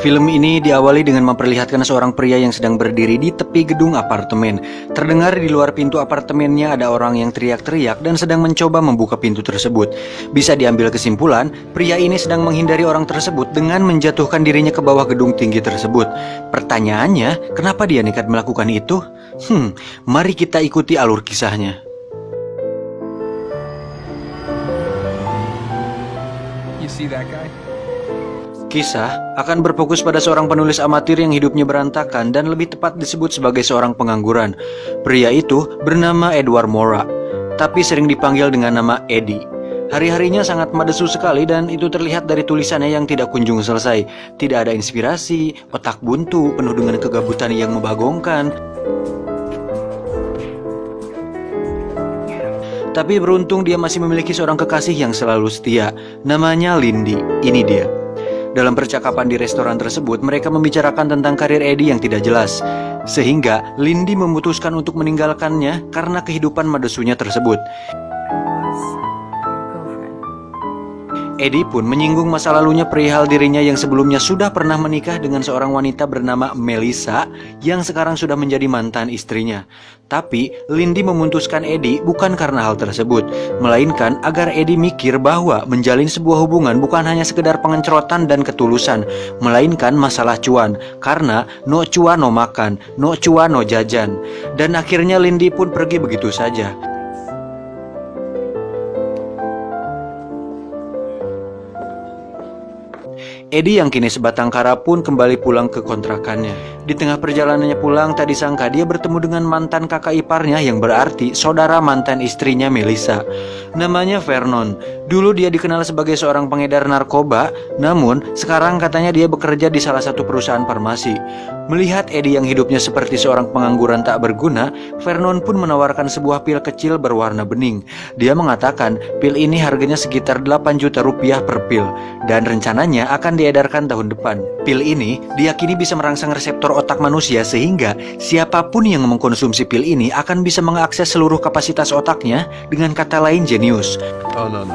Film ini diawali dengan memperlihatkan seorang pria yang sedang berdiri di tepi gedung apartemen. Terdengar di luar pintu apartemennya ada orang yang teriak-teriak dan sedang mencoba membuka pintu tersebut. Bisa diambil kesimpulan, pria ini sedang menghindari orang tersebut dengan menjatuhkan dirinya ke bawah gedung tinggi tersebut. Pertanyaannya, kenapa dia nekat melakukan itu? Mari kita ikuti alur kisahnya. You see that guy? Kisah akan berfokus pada seorang penulis amatir yang hidupnya berantakan dan lebih tepat disebut sebagai seorang pengangguran. Pria itu bernama Edward Mora, tapi sering dipanggil dengan nama Eddie. Hari-harinya sangat madesu sekali dan itu terlihat dari tulisannya yang tidak kunjung selesai. Tidak ada inspirasi, otak buntu, penuh dengan kegabutan yang membagongkan. Tapi beruntung dia masih memiliki seorang kekasih yang selalu setia. Namanya Lindy. Ini dia. Dalam percakapan di restoran tersebut, mereka membicarakan tentang karir Eddie yang tidak jelas. Sehingga Lindy memutuskan untuk meninggalkannya karena kehidupan madesunya tersebut. Eddie pun menyinggung masa lalunya perihal dirinya yang sebelumnya sudah pernah menikah dengan seorang wanita bernama Melissa yang sekarang sudah menjadi mantan istrinya. Tapi Lindy memutuskan Eddie bukan karena hal tersebut, melainkan agar Eddie mikir bahwa menjalin sebuah hubungan bukan hanya sekedar pengencrotan dan ketulusan, melainkan masalah cuan. Karena no cuan no makan, no cuan no jajan. Dan akhirnya Lindy pun pergi begitu saja. Eddie yang kini sebatang kara pun kembali pulang ke kontrakannya. Di tengah perjalanannya pulang, tak disangka dia bertemu dengan mantan kakak iparnya yang berarti saudara mantan istrinya Melissa. Namanya Vernon. Dulu dia dikenal sebagai seorang pengedar narkoba, namun sekarang katanya dia bekerja di salah satu perusahaan farmasi. Melihat Eddie yang hidupnya seperti seorang pengangguran tak berguna, Vernon pun menawarkan sebuah pil kecil berwarna bening. Dia mengatakan pil ini harganya sekitar 8 juta rupiah per pil dan rencananya akan diedarkan tahun depan. Pil ini diyakini bisa merangsang reseptor otak manusia sehingga siapapun yang mengkonsumsi pil ini akan bisa mengakses seluruh kapasitas otaknya, dengan kata lain jenius. Oh no.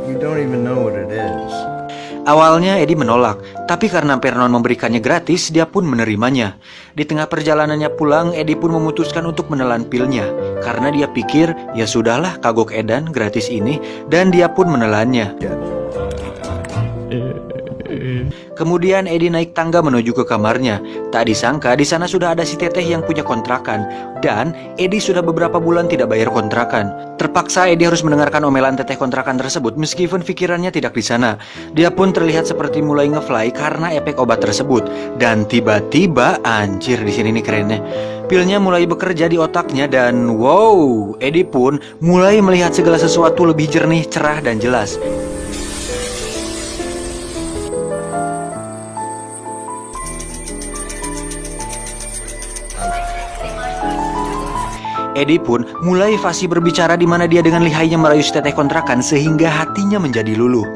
You don't even know what it is. Awalnya Eddie menolak, tapi karena Vernon memberikannya gratis, dia pun menerimanya. Di tengah perjalanannya pulang, Eddie pun memutuskan untuk menelan pilnya. Karena dia pikir, ya sudahlah kagok edan gratis ini, dan dia pun menelannya. Kemudian Eddie naik tangga menuju ke kamarnya. Tak disangka di sana sudah ada si Teteh yang punya kontrakan. Dan Eddie sudah beberapa bulan tidak bayar kontrakan. Terpaksa Eddie harus mendengarkan omelan Teteh kontrakan tersebut meskipun pikirannya tidak di sana. Dia pun terlihat seperti mulai ngefly karena efek obat tersebut. Dan tiba-tiba, anjir di sini nih kerennya, pilnya mulai bekerja di otaknya dan wow, Eddie pun mulai melihat segala sesuatu lebih jernih, cerah dan jelas. Eddie pun mulai fasih berbicara di mana dia dengan lihainya merayu si Teteh kontrakan sehingga hatinya menjadi luluh.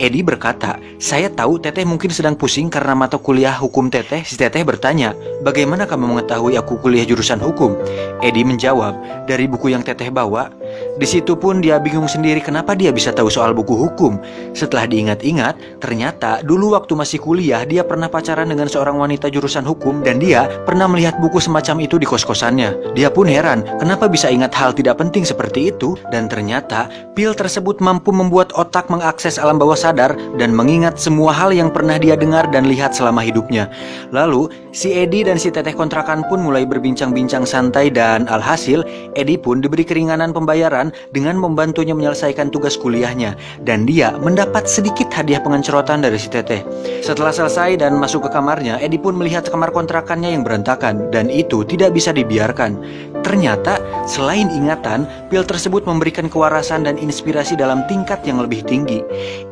Eddie berkata, "Saya tahu Teteh mungkin sedang pusing karena mata kuliah hukum Teteh." Si Teteh bertanya, "Bagaimana kamu mengetahui aku kuliah jurusan hukum?" Eddie menjawab, "Dari buku yang Teteh bawa." Di situ pun dia bingung sendiri kenapa dia bisa tahu soal buku hukum. Setelah diingat-ingat, ternyata dulu waktu masih kuliah dia pernah pacaran dengan seorang wanita jurusan hukum dan dia pernah melihat buku semacam itu di kos-kosannya. Dia pun heran, kenapa bisa ingat hal tidak penting seperti itu? Dan ternyata pil tersebut mampu membuat otak mengakses alam bawah sadar dan mengingat semua hal yang pernah dia dengar dan lihat selama hidupnya. Lalu si Eddie dan si Teteh kontrakan pun mulai berbincang-bincang santai dan alhasil Eddie pun diberi keringanan pembayaran dengan membantunya menyelesaikan tugas kuliahnya dan dia mendapat sedikit hadiah pengencerotan dari si Teteh. Setelah selesai dan masuk ke kamarnya, Eddie pun melihat kamar kontrakannya yang berantakan dan itu tidak bisa dibiarkan. Ternyata selain ingatan, pil tersebut memberikan kewarasan dan inspirasi dalam tingkat yang lebih tinggi.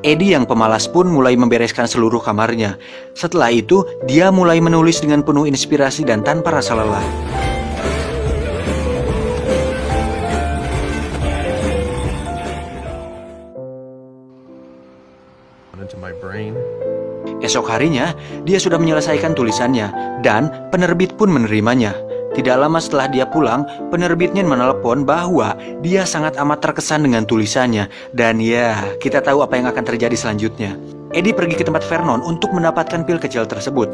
Eddie yang pemalas pun mulai membereskan seluruh kamarnya. Setelah itu, dia mulai menulis dengan penuh inspirasi dan tanpa rasa lelah. Into my brain. Esok harinya, dia sudah menyelesaikan tulisannya dan penerbit pun menerimanya. Tidak lama setelah dia pulang, penerbitnya menelepon bahwa dia sangat amat terkesan dengan tulisannya. Dan ya, kita tahu apa yang akan terjadi selanjutnya. Eddie pergi ke tempat Vernon untuk mendapatkan pil kecil tersebut.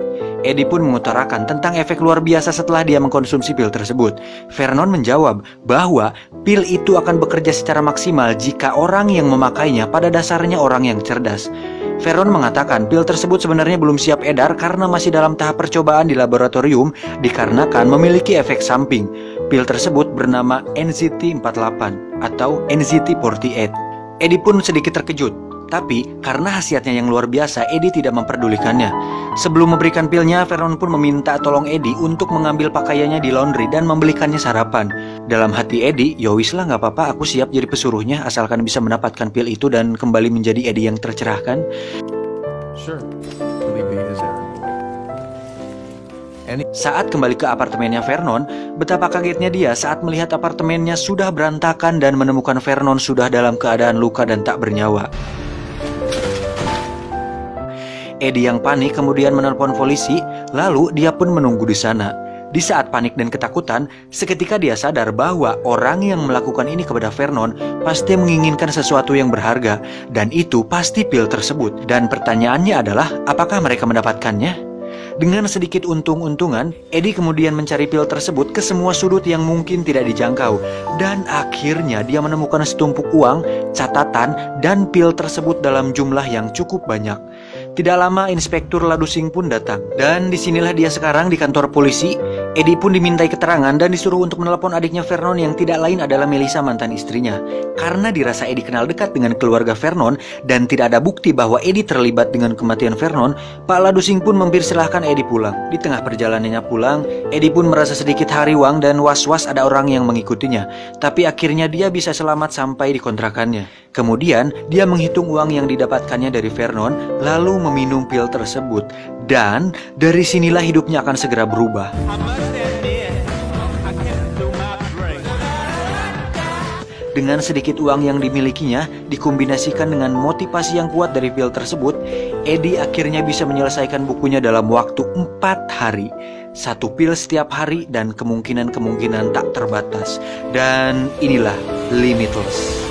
Eddie pun mengutarakan tentang efek luar biasa setelah dia mengkonsumsi pil tersebut. Vernon menjawab bahwa pil itu akan bekerja secara maksimal jika orang yang memakainya pada dasarnya orang yang cerdas. Vernon mengatakan pil tersebut sebenarnya belum siap edar karena masih dalam tahap percobaan di laboratorium dikarenakan memiliki efek samping. Pil tersebut bernama NZT-48 atau NZT-48. Eddie pun sedikit terkejut. Tapi karena khasiatnya yang luar biasa, Eddie tidak memperdulikannya. Sebelum memberikan pilnya, Vernon pun meminta tolong Eddie untuk mengambil pakaiannya di laundry dan membelikannya sarapan. Dalam hati Eddie, yowis lah gak apa-apa, aku siap jadi pesuruhnya asalkan bisa mendapatkan pil itu dan kembali menjadi Eddie yang tercerahkan. Sure. Believe me, is there. Saat kembali ke apartemennya Vernon, betapa kagetnya dia saat melihat apartemennya sudah berantakan dan menemukan Vernon sudah dalam keadaan luka dan tak bernyawa. Eddie yang panik kemudian menelpon polisi, lalu dia pun menunggu di sana. Di saat panik dan ketakutan, seketika dia sadar bahwa orang yang melakukan ini kepada Vernon pasti menginginkan sesuatu yang berharga, dan itu pasti pil tersebut. Dan pertanyaannya adalah, apakah mereka mendapatkannya? Dengan sedikit untung-untungan, Eddie kemudian mencari pil tersebut ke semua sudut yang mungkin tidak dijangkau. Dan akhirnya dia menemukan setumpuk uang, catatan, dan pil tersebut dalam jumlah yang cukup banyak. Tidak lama Inspektur Ladusing pun datang. Dan disinilah dia sekarang di kantor polisi. Eddie pun dimintai keterangan dan disuruh untuk menelepon adiknya Vernon yang tidak lain adalah Melissa, mantan istrinya. Karena dirasa Eddie kenal dekat dengan keluarga Vernon dan tidak ada bukti bahwa Eddie terlibat dengan kematian Vernon, Pak Ladusing pun mempersilahkan Eddie pulang. Di tengah perjalanannya pulang, Eddie pun merasa sedikit hariwang dan was-was ada orang yang mengikutinya. Tapi akhirnya dia bisa selamat sampai di kontrakannya. Kemudian dia menghitung uang yang didapatkannya dari Vernon, lalu meminum pil tersebut. Dan dari sinilah hidupnya akan segera berubah. Dengan sedikit uang yang dimilikinya, dikombinasikan dengan motivasi yang kuat dari pil tersebut, Eddie akhirnya bisa menyelesaikan bukunya dalam waktu 4 hari. 1 pil setiap hari dan kemungkinan-kemungkinan tak terbatas. Dan inilah Limitless.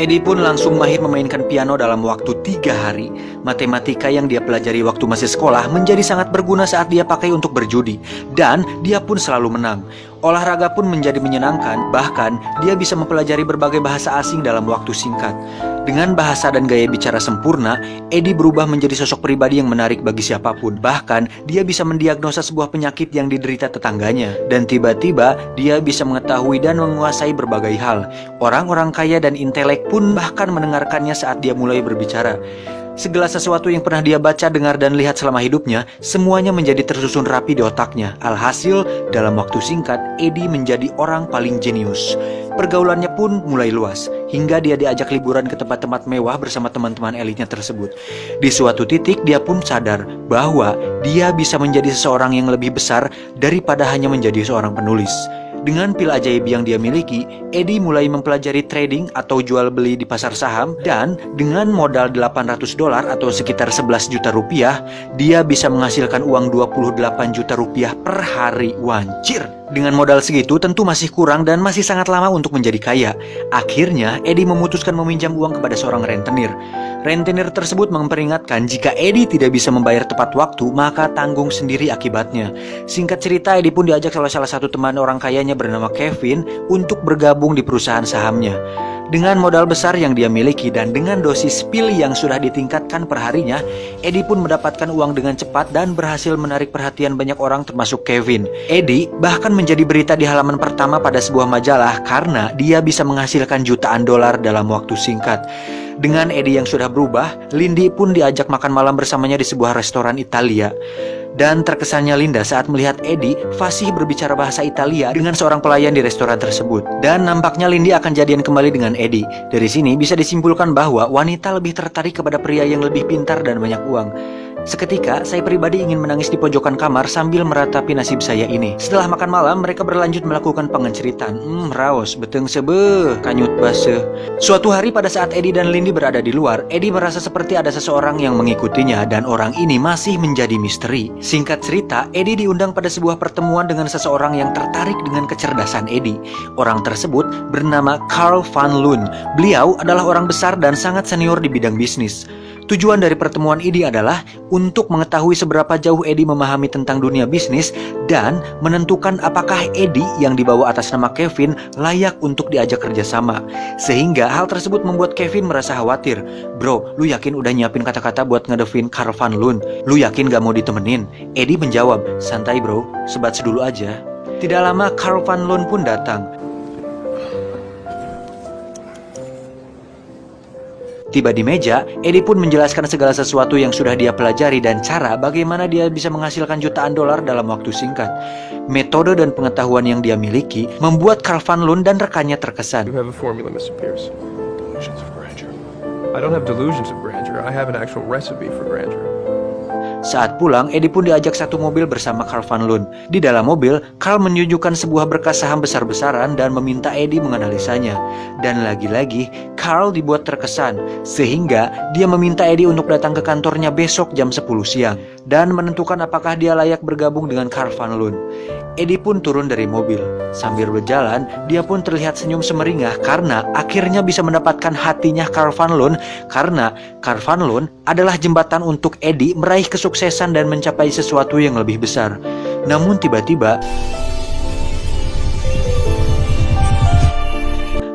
Eddie pun langsung mahir memainkan piano dalam waktu 3 hari. Matematika yang dia pelajari waktu masih sekolah menjadi sangat berguna saat dia pakai untuk berjudi. Dan dia pun selalu menang. Olahraga pun menjadi menyenangkan, bahkan dia bisa mempelajari berbagai bahasa asing dalam waktu singkat. Dengan bahasa dan gaya bicara sempurna, Eddie berubah menjadi sosok pribadi yang menarik bagi siapapun. Bahkan, dia bisa mendiagnosa sebuah penyakit yang diderita tetangganya. Dan tiba-tiba, dia bisa mengetahui dan menguasai berbagai hal. Orang-orang kaya dan intelek pun bahkan mendengarkannya saat dia mulai berbicara. Segala sesuatu yang pernah dia baca, dengar, dan lihat selama hidupnya, semuanya menjadi tersusun rapi di otaknya. Alhasil, dalam waktu singkat, Eddie menjadi orang paling jenius. Pergaulannya pun mulai luas, hingga dia diajak liburan ke tempat-tempat mewah bersama teman-teman elitnya tersebut. Di suatu titik, dia pun sadar bahwa dia bisa menjadi seseorang yang lebih besar daripada hanya menjadi seorang penulis. Dengan pil ajaib yang dia miliki, Eddie mulai mempelajari trading atau jual beli di pasar saham, dan dengan modal $800 atau sekitar 11 juta rupiah, dia bisa menghasilkan uang 28 juta rupiah per hari. Wancir! Dengan modal segitu tentu masih kurang dan masih sangat lama untuk menjadi kaya. Akhirnya, Eddie memutuskan meminjam uang kepada seorang rentenir. Rentenir tersebut memperingatkan jika Eddie tidak bisa membayar tepat waktu, maka tanggung sendiri akibatnya. Singkat cerita, Eddie pun diajak oleh salah satu teman orang kayanya bernama Kevin untuk bergabung di perusahaan sahamnya. Dengan modal besar yang dia miliki dan dengan dosis pil yang sudah ditingkatkan perharinya, Eddie pun mendapatkan uang dengan cepat dan berhasil menarik perhatian banyak orang termasuk Kevin. Eddie bahkan menjadi berita di halaman pertama pada sebuah majalah karena dia bisa menghasilkan jutaan dolar dalam waktu singkat. Dengan Eddie yang sudah berubah, Lindy pun diajak makan malam bersamanya di sebuah restoran Italia. Dan terkesannya Linda saat melihat Eddie fasih berbicara bahasa Italia dengan seorang pelayan di restoran tersebut. Dan nampaknya Lindy akan jadian kembali dengan Eddie. Dari sini bisa disimpulkan bahwa wanita lebih tertarik kepada pria yang lebih pintar dan banyak uang. Seketika, saya pribadi ingin menangis di pojokan kamar sambil meratapi nasib saya ini. Setelah makan malam, mereka berlanjut melakukan pengenceritan. Raos, beteng sebe, kanyut base. Suatu hari pada saat Eddie dan Lindy berada di luar, Eddie merasa seperti ada seseorang yang mengikutinya dan orang ini masih menjadi misteri. Singkat cerita, Eddie diundang pada sebuah pertemuan dengan seseorang yang tertarik dengan kecerdasan Eddie. Orang tersebut bernama Carl Van Loon. Beliau adalah orang besar dan sangat senior di bidang bisnis. Tujuan dari pertemuan ini adalah untuk mengetahui seberapa jauh Eddie memahami tentang dunia bisnis dan menentukan apakah Eddie yang dibawa atas nama Kevin layak untuk diajak kerjasama. Sehingga hal tersebut membuat Kevin merasa khawatir. Bro, lu yakin udah nyiapin kata-kata buat ngedevin Carl Van Loon? Lu yakin gak mau ditemenin? Eddie menjawab, santai bro, sebat dulu aja. Tidak lama Carl Van Loon pun datang. Tiba di meja, Eddie pun menjelaskan segala sesuatu yang sudah dia pelajari dan cara bagaimana dia bisa menghasilkan jutaan dolar dalam waktu singkat. Metode dan pengetahuan yang dia miliki membuat Carl Van Loon dan rekannya terkesan. You have a formula, Mr. Pierce. Delusions of grandeur. I don't have delusions of grandeur. I have an actual recipe for grandeur. Saat pulang, Eddie pun diajak satu mobil bersama Carl Van Loon. Di dalam mobil, Carl menunjukkan sebuah berkas saham besar-besaran dan meminta Eddie menganalisanya. Dan lagi-lagi, Carl dibuat terkesan, sehingga dia meminta Eddie untuk datang ke kantornya besok jam 10 siang dan menentukan apakah dia layak bergabung dengan Carl Van Loon. Eddie pun turun dari mobil. Sambil berjalan, dia pun terlihat senyum semeringah karena akhirnya bisa mendapatkan hatinya Carl Van Loon, karena Carl Van Loon adalah jembatan untuk Eddie meraih kesuksesan dan mencapai sesuatu yang lebih besar. Namun tiba-tiba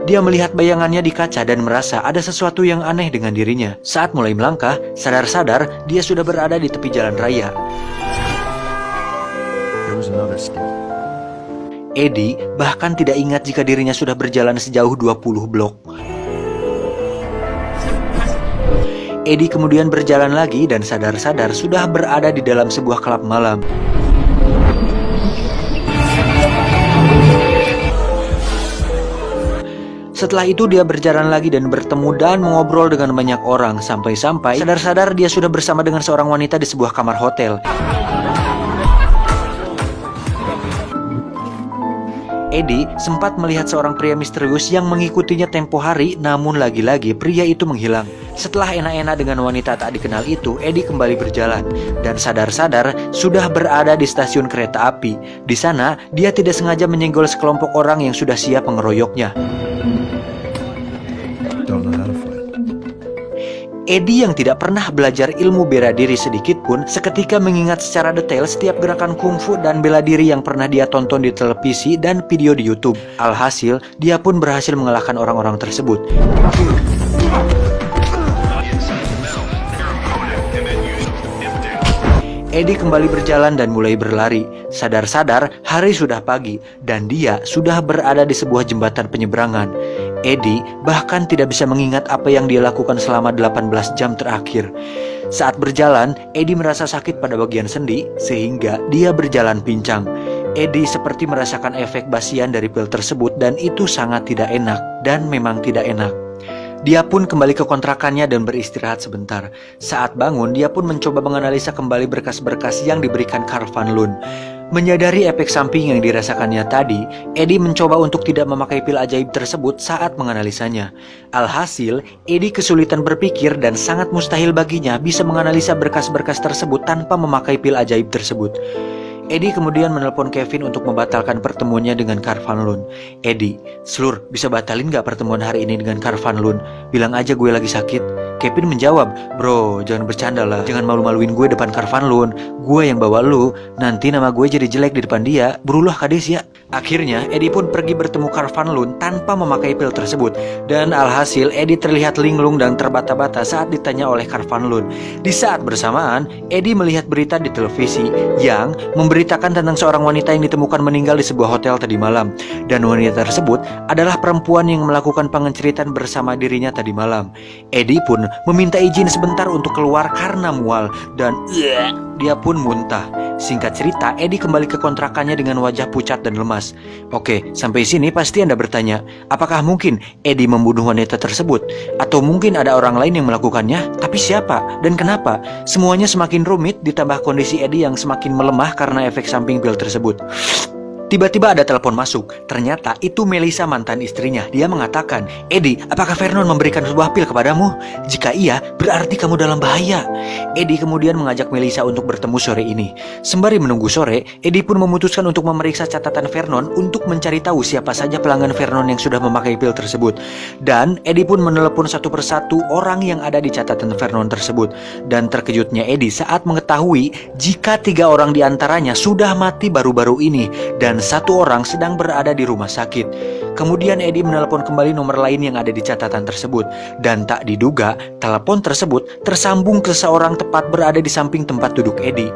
dia melihat bayangannya di kaca dan merasa ada sesuatu yang aneh dengan dirinya. Saat mulai melangkah, sadar-sadar dia sudah berada di tepi jalan raya. There was another skip. Eddie bahkan tidak ingat jika dirinya sudah berjalan sejauh 20 blok. Eddie kemudian berjalan lagi dan sadar-sadar sudah berada di dalam sebuah klub malam. Setelah itu dia berjalan lagi dan bertemu dan mengobrol dengan banyak orang. Sampai-sampai sadar-sadar dia sudah bersama dengan seorang wanita di sebuah kamar hotel. Eddie sempat melihat seorang pria misterius yang mengikutinya tempo hari, namun lagi-lagi pria itu menghilang. Setelah enak-enak dengan wanita tak dikenal itu, Eddie kembali berjalan dan sadar-sadar sudah berada di stasiun kereta api. Di sana, dia tidak sengaja menyenggol sekelompok orang yang sudah siap mengeroyoknya. Don't know how to fight. Eddie yang tidak pernah belajar ilmu bela diri sedikit pun seketika mengingat secara detail setiap gerakan kungfu dan bela diri yang pernah dia tonton di televisi dan video di YouTube. Alhasil, dia pun berhasil mengalahkan orang-orang tersebut. Eddie kembali berjalan dan mulai berlari. Sadar-sadar, hari sudah pagi dan dia sudah berada di sebuah jembatan penyeberangan. Eddie bahkan tidak bisa mengingat apa yang dia lakukan selama 18 jam terakhir. Saat berjalan, Eddie merasa sakit pada bagian sendi sehingga dia berjalan pincang. Eddie seperti merasakan efek basian dari pil tersebut dan itu sangat tidak enak dan memang tidak enak. Dia pun kembali ke kontrakannya dan beristirahat sebentar. Saat bangun, dia pun mencoba menganalisa kembali berkas-berkas yang diberikan Carl Van Loon. Menyadari efek samping yang dirasakannya tadi, Eddie mencoba untuk tidak memakai pil ajaib tersebut saat menganalisanya. Alhasil, Eddie kesulitan berpikir dan sangat mustahil baginya bisa menganalisa berkas-berkas tersebut tanpa memakai pil ajaib tersebut. Eddie kemudian menelpon Kevin untuk membatalkan pertemuannya dengan Carl Van Loon. Eddie, Slur, bisa batalin gak pertemuan hari ini dengan Carl Van Loon? Bilang aja gue lagi sakit. Kevin menjawab, bro, jangan bercanda lah. Jangan malu-maluin gue depan Carl Van Loon. Gue yang bawa lu. Nanti nama gue jadi jelek di depan dia. Berulah kades ya. Akhirnya, Eddie pun pergi bertemu Carl Van Loon tanpa memakai pil tersebut. Dan alhasil, Eddie terlihat linglung dan terbata-bata saat ditanya oleh Carl Van Loon. Di saat bersamaan, Eddie melihat berita di televisi yang memberitakan tentang seorang wanita yang ditemukan meninggal di sebuah hotel tadi malam. Dan wanita tersebut adalah perempuan yang melakukan pengenceritan bersama dirinya tadi malam. Eddie pun meminta izin sebentar untuk keluar karena mual dan dia pun muntah. Singkat cerita, Eddie kembali ke kontrakannya dengan wajah pucat dan lemas. Oke, sampai sini pasti Anda bertanya, apakah mungkin Eddie membunuh wanita tersebut? Atau mungkin ada orang lain yang melakukannya? Tapi siapa dan kenapa? Semuanya semakin rumit, ditambah kondisi Eddie yang semakin melemah karena efek samping pil tersebut. Tiba-tiba ada telepon masuk. Ternyata itu Melissa, mantan istrinya. Dia mengatakan, Eddie, apakah Vernon memberikan sebuah pil kepadamu? Jika iya, berarti kamu dalam bahaya. Eddie kemudian mengajak Melissa untuk bertemu sore ini. Sembari menunggu sore, Eddie pun memutuskan untuk memeriksa catatan Vernon untuk mencari tahu siapa saja pelanggan Vernon yang sudah memakai pil tersebut. Dan Eddie pun menelepon satu persatu orang yang ada di catatan Vernon tersebut. Dan terkejutnya Eddie saat mengetahui jika 3 orang diantaranya sudah mati baru-baru ini dan 1 orang sedang berada di rumah sakit. Kemudian Eddie menelepon kembali nomor lain yang ada di catatan tersebut. Dan tak diduga, telepon tersebut tersambung ke seseorang tepat berada di samping tempat duduk Eddie.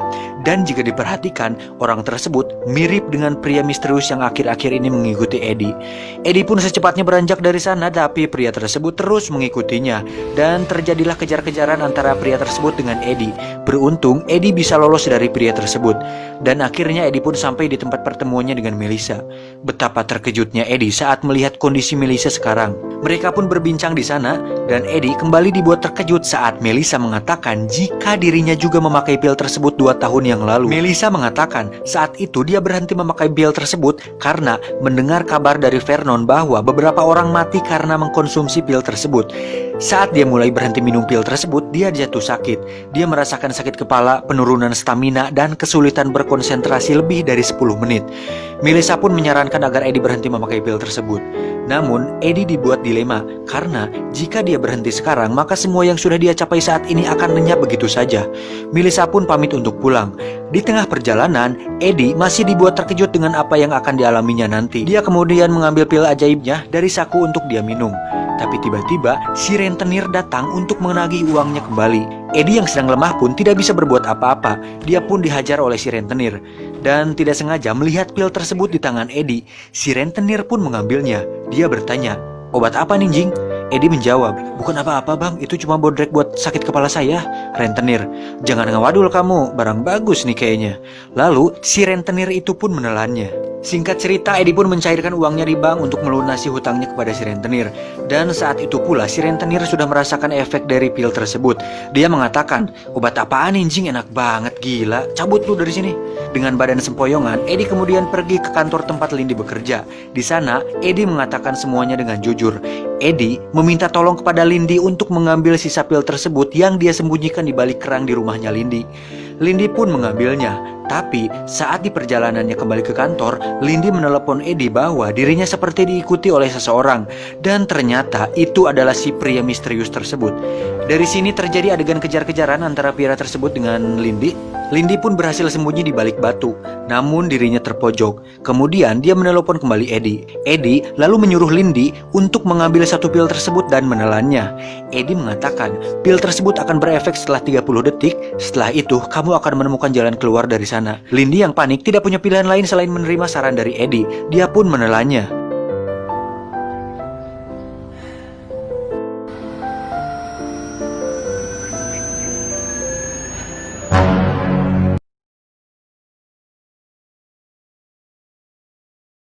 Dan jika diperhatikan, orang tersebut mirip dengan pria misterius yang akhir-akhir ini mengikuti Eddie. Eddie pun secepatnya beranjak dari sana, tapi pria tersebut terus mengikutinya. Dan terjadilah kejar-kejaran antara pria tersebut dengan Eddie. Beruntung, Eddie bisa lolos dari pria tersebut. Dan akhirnya Eddie pun sampai di tempat pertemuannya dengan Melissa. Betapa terkejutnya Eddie saat melihat kondisi Melissa sekarang. Mereka pun berbincang di sana, dan Eddie kembali dibuat terkejut saat Melissa mengatakan jika dirinya juga memakai pil tersebut 2 tahun yang lalu. Melissa mengatakan saat itu dia berhenti memakai pil tersebut karena mendengar kabar dari Vernon bahwa beberapa orang mati karena mengkonsumsi pil tersebut. Saat dia mulai berhenti minum pil tersebut, dia jatuh sakit. Dia merasakan sakit kepala, penurunan stamina, dan kesulitan berkonsentrasi lebih dari 10 menit. Melissa pun menyarankan agar Eddie berhenti memakai pil tersebut. Namun, Eddie dibuat dilema karena jika dia berhenti sekarang, maka semua yang sudah dia capai saat ini akan lenyap begitu saja. Melissa pun pamit untuk pulang. Di tengah perjalanan, Eddie masih dibuat terkejut dengan apa yang akan dialaminya nanti. Dia kemudian mengambil pil ajaibnya dari saku untuk dia minum. Tapi tiba-tiba si rentenir datang untuk menagih uangnya kembali. Eddie yang sedang lemah pun tidak bisa berbuat apa-apa. Dia pun dihajar oleh si rentenir. Dan tidak sengaja melihat pil tersebut di tangan Eddie, si rentenir pun mengambilnya. Dia bertanya, "Obat apa nih, Jing?" Eddie menjawab, "Bukan apa-apa bang, itu cuma bodrek buat sakit kepala saya." Rentenir, "Jangan ngawadul kamu, barang bagus nih kayaknya." Lalu si rentenir itu pun menelannya. Singkat cerita, Eddie pun mencairkan uangnya di bank untuk melunasi hutangnya kepada si rentenir. Dan saat itu pula si rentenir sudah merasakan efek dari pil tersebut. Dia mengatakan, "Obat apaan anjing, enak banget, gila, cabut lu dari sini." Dengan badan sempoyongan, Eddie kemudian pergi ke kantor tempat Lindy bekerja. Di sana, Eddie mengatakan semuanya dengan jujur. Eddie meminta tolong kepada Lindy untuk mengambil sisa pil tersebut yang dia sembunyikan di balik kerang di rumahnya Lindy. Lindy pun mengambilnya. Tapi saat di perjalanannya kembali ke kantor, Lindy menelepon Eddie bahwa dirinya seperti diikuti oleh seseorang. Dan ternyata itu adalah si pria misterius tersebut. Dari sini terjadi adegan kejar-kejaran antara pria tersebut dengan Lindy. Lindy pun berhasil sembunyi di balik batu, namun dirinya terpojok. Kemudian dia menelepon kembali Eddie. Eddie lalu menyuruh Lindy untuk mengambil satu pil tersebut dan menelannya. Eddie mengatakan pil tersebut akan berefek setelah 30 detik. Setelah itu kamu akan menemukan jalan keluar dari sana. Lindy yang panik tidak punya pilihan lain selain menerima saran dari Eddie. Dia pun menelannya.